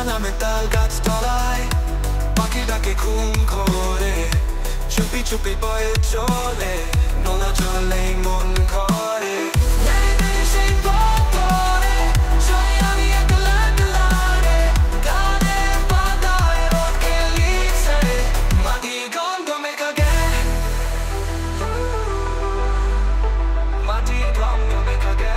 নামে তাল গাছ তলায় পাখি ডাকে ঘুম ঘোরে চুপি চুপি বয়ে চলে নোনা চলেই মন করে সেই পথ ধরে চলি আমি একলা একলা রে গানের পাতায় রোদ খেলিছে মাটির গন্ধ মেখা গে মাটির গন্ধ মেখা গে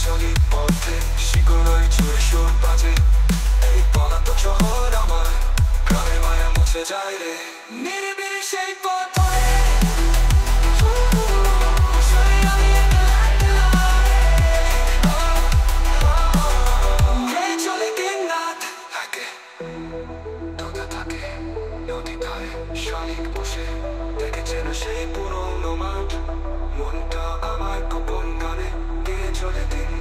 চলি পথে শিকড়ই ছুঁয়ে সুর বাজে এই পলাতক শহর আমার গ্রামে মায়া মুছে যায় রে নিরিবিলি সেই পথ ধরে চলে দিন রাত থাকে তোতা থাকে নদী ধারে শালিক বসে দেখেছেন সেই পুরনো মাঠ মনটা আমার গোপন গানে দিয়ে চলে দিন